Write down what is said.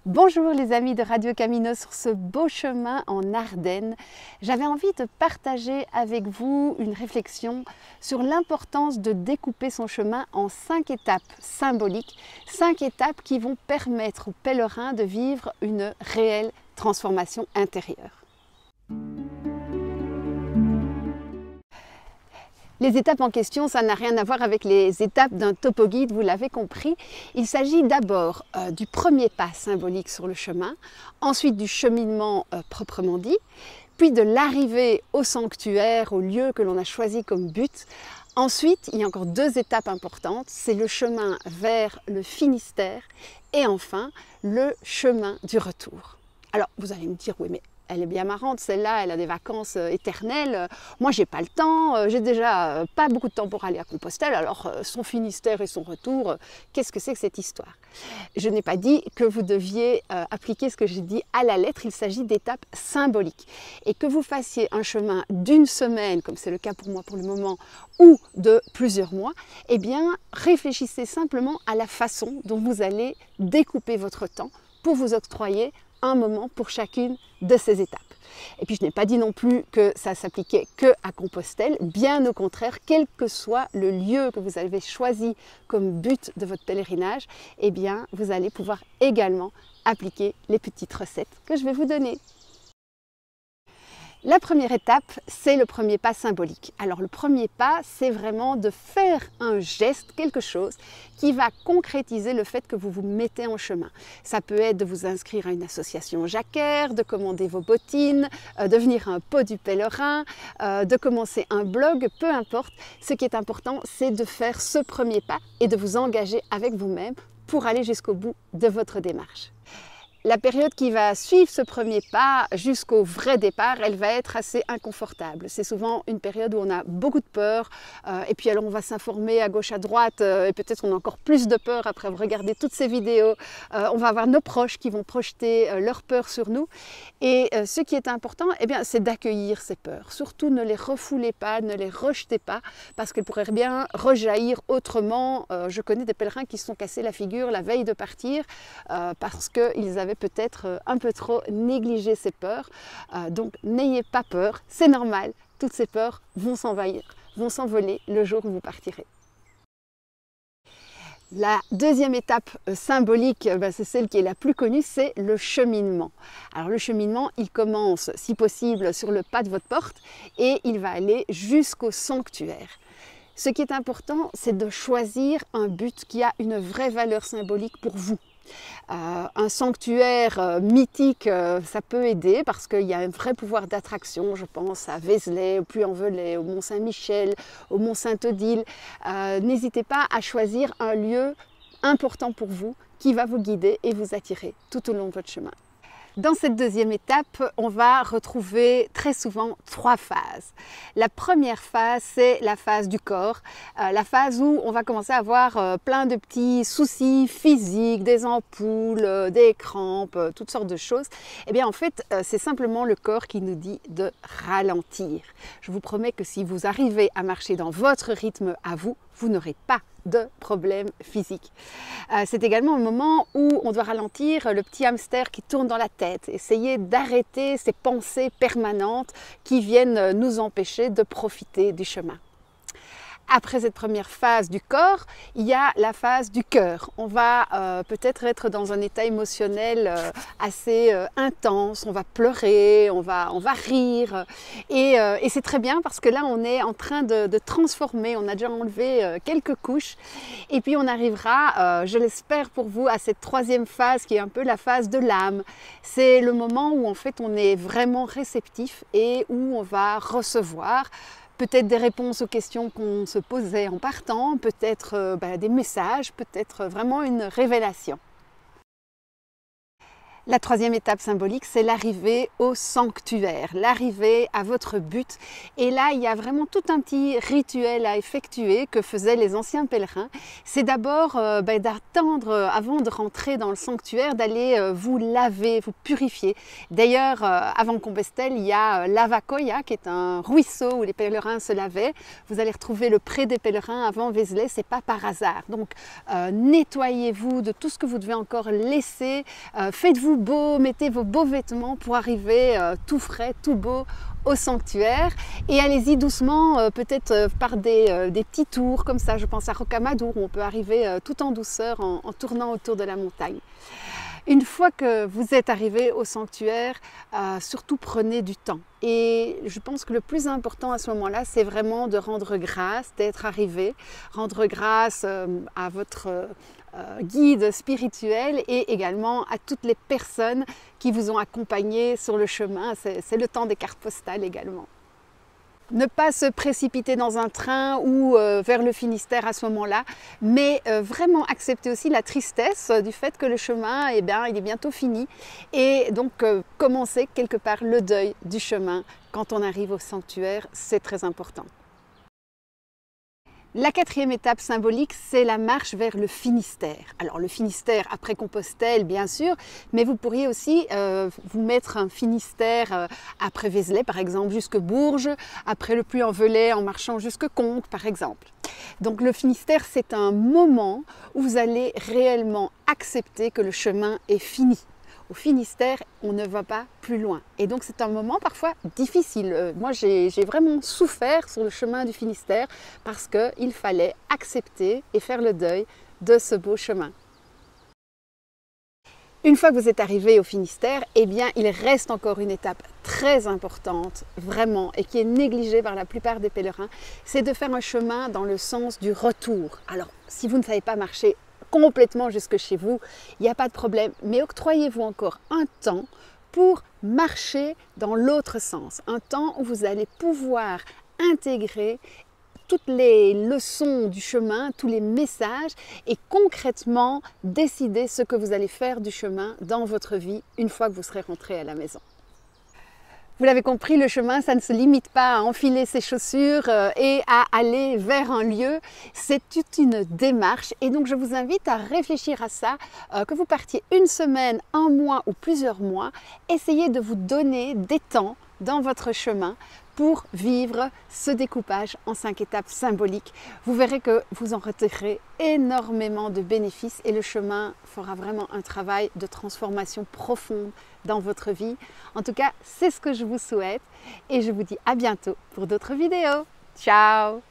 Bonjour les amis de Radio Camino sur ce beau chemin en Ardennes. J'avais envie de partager avec vous une réflexion sur l'importance de découper son chemin en 5 étapes symboliques, 5 étapes qui vont permettre aux pèlerins de vivre une réelle transformation intérieure. Les étapes en question, ça n'a rien à voir avec les étapes d'un topo-guide, vous l'avez compris. Il s'agit d'abord du premier pas symbolique sur le chemin, ensuite du cheminement proprement dit, puis de l'arrivée au sanctuaire, au lieu que l'on a choisi comme but. Ensuite, il y a encore 2 étapes importantes, c'est le chemin vers le Finistère et enfin le chemin du retour. Alors, vous allez me dire, oui mais elle est bien marrante, celle-là, elle a des vacances éternelles. Moi, j'ai pas le temps, j'ai déjà pas beaucoup de temps pour aller à Compostelle, alors son Finistère et son retour, qu'est-ce que c'est que cette histoire? Je n'ai pas dit que vous deviez appliquer ce que j'ai dit à la lettre, il s'agit d'étapes symboliques. Et que vous fassiez un chemin d'une semaine, comme c'est le cas pour moi pour le moment, ou de plusieurs mois, eh bien, réfléchissez simplement à la façon dont vous allez découper votre temps pour vous octroyer un moment pour chacune de ces étapes. Et puis je n'ai pas dit non plus que ça s'appliquait que à Compostelle, bien au contraire, quel que soit le lieu que vous avez choisi comme but de votre pèlerinage, eh bien vous allez pouvoir également appliquer les petites recettes que je vais vous donner. La première étape, c'est le premier pas symbolique. Alors le premier pas, c'est vraiment de faire un geste, quelque chose qui va concrétiser le fait que vous vous mettez en chemin. Ça peut être de vous inscrire à une association jacquaire, de commander vos bottines, de venir à un pot du pèlerin, de commencer un blog, peu importe. Ce qui est important, c'est de faire ce premier pas et de vous engager avec vous-même pour aller jusqu'au bout de votre démarche. La période qui va suivre ce premier pas jusqu'au vrai départ, elle va être assez inconfortable. C'est souvent une période où on a beaucoup de peur et puis alors on va s'informer à gauche à droite et peut-être on a encore plus de peur après avoir regardé toutes ces vidéos. On va avoir nos proches qui vont projeter leur peur sur nous et ce qui est important, eh bien, c'est d'accueillir ces peurs. Surtout ne les refoulez pas, ne les rejetez pas parce qu'elles pourraient bien rejaillir autrement. Je connais des pèlerins qui se sont cassés la figure la veille de partir parce qu'ils avaient peut-être un peu trop négligé ces peurs. Donc n'ayez pas peur, c'est normal, toutes ces peurs vont s'envahir, vont s'envoler le jour où vous partirez. La deuxième étape symbolique, c'est celle qui est la plus connue, c'est le cheminement. Alors le cheminement, il commence si possible sur le pas de votre porte et il va aller jusqu'au sanctuaire. Ce qui est important, c'est de choisir un but qui a une vraie valeur symbolique pour vous. Un sanctuaire mythique, ça peut aider parce qu'il y a un vrai pouvoir d'attraction. Je pense à Vézelay, au Puy-en-Velay, au Mont-Saint-Michel, au Mont-Saint-Odile. N'hésitez pas à choisir un lieu important pour vous qui va vous guider et vous attirer tout au long de votre chemin. Dans cette deuxième étape, on va retrouver très souvent 3 phases. La première phase, c'est la phase du corps, la phase où on va commencer à avoir plein de petits soucis physiques, des ampoules, des crampes, toutes sortes de choses. Eh bien en fait, c'est simplement le corps qui nous dit de ralentir. Je vous promets que si vous arrivez à marcher dans votre rythme à vous, vous n'aurez pas de problème physique. C'est également un moment où on doit ralentir le petit hamster qui tourne dans la tête, essayer d'arrêter ces pensées permanentes qui viennent nous empêcher de profiter du chemin. Après cette première phase du corps, il y a la phase du cœur. On va peut-être être dans un état émotionnel assez intense, on va pleurer, on va rire et c'est très bien parce que là on est en train de transformer, on a déjà enlevé quelques couches et puis on arrivera, je l'espère pour vous, à cette troisième phase qui est un peu la phase de l'âme. C'est le moment où en fait on est vraiment réceptif et où on va recevoir peut-être des réponses aux questions qu'on se posait en partant, peut-être des messages, peut-être vraiment une révélation. La troisième étape symbolique, c'est l'arrivée au sanctuaire, l'arrivée à votre but. Et là, il y a vraiment tout un petit rituel à effectuer que faisaient les anciens pèlerins. C'est d'abord d'attendre, avant de rentrer dans le sanctuaire, d'aller vous laver, vous purifier. D'ailleurs, avant Compostelle, il y a l'Avacoya, qui est un ruisseau où les pèlerins se lavaient. Vous allez retrouver le pré des pèlerins avant Vézelay, c'est pas par hasard. Donc, nettoyez-vous de tout ce que vous devez encore laisser, faites-vous beau, mettez vos beaux vêtements pour arriver tout frais, tout beau au sanctuaire et allez-y doucement, peut-être par des petits tours comme ça. Je pense à Rocamadour où on peut arriver tout en douceur en tournant autour de la montagne. Une fois que vous êtes arrivé au sanctuaire, surtout prenez du temps. Et je pense que le plus important à ce moment-là, c'est vraiment de rendre grâce d'être arrivé, rendre grâce à votre guide spirituel et également à toutes les personnes qui vous ont accompagné sur le chemin. C'est le temps des cartes postales également. Ne pas se précipiter dans un train ou vers le Finistère à ce moment-là, mais vraiment accepter aussi la tristesse du fait que le chemin, il est bientôt fini. Et donc commencer quelque part le deuil du chemin quand on arrive au sanctuaire, c'est très important. La quatrième étape symbolique, c'est la marche vers le Finistère. Alors le Finistère après Compostelle, bien sûr, mais vous pourriez aussi vous mettre un Finistère après Vézelay, par exemple, jusque Bourges, après le Puy-en-Velay en marchant jusque Conques, par exemple. Donc le Finistère, c'est un moment où vous allez réellement accepter que le chemin est fini. Au Finistère, on ne va pas plus loin. Et donc c'est un moment parfois difficile. Moi, j'ai vraiment souffert sur le chemin du Finistère parce qu'il fallait accepter et faire le deuil de ce beau chemin. Une fois que vous êtes arrivé au Finistère, eh bien, il reste encore une étape très importante, vraiment, et qui est négligée par la plupart des pèlerins, c'est de faire un chemin dans le sens du retour. Alors, si vous ne savez pas marcher complètement jusque chez vous, il n'y a pas de problème, mais octroyez-vous encore un temps pour marcher dans l'autre sens, un temps où vous allez pouvoir intégrer toutes les leçons du chemin, tous les messages et concrètement décider ce que vous allez faire du chemin dans votre vie une fois que vous serez rentré à la maison. Vous l'avez compris, le chemin, ça ne se limite pas à enfiler ses chaussures et à aller vers un lieu. C'est toute une démarche et donc je vous invite à réfléchir à ça, que vous partiez une semaine, un mois ou plusieurs mois. Essayez de vous donner des temps dans votre chemin pour vivre ce découpage en 5 étapes symboliques. Vous verrez que vous en retirerez énormément de bénéfices et le chemin fera vraiment un travail de transformation profonde dans votre vie. En tout cas, c'est ce que je vous souhaite et je vous dis à bientôt pour d'autres vidéos. Ciao!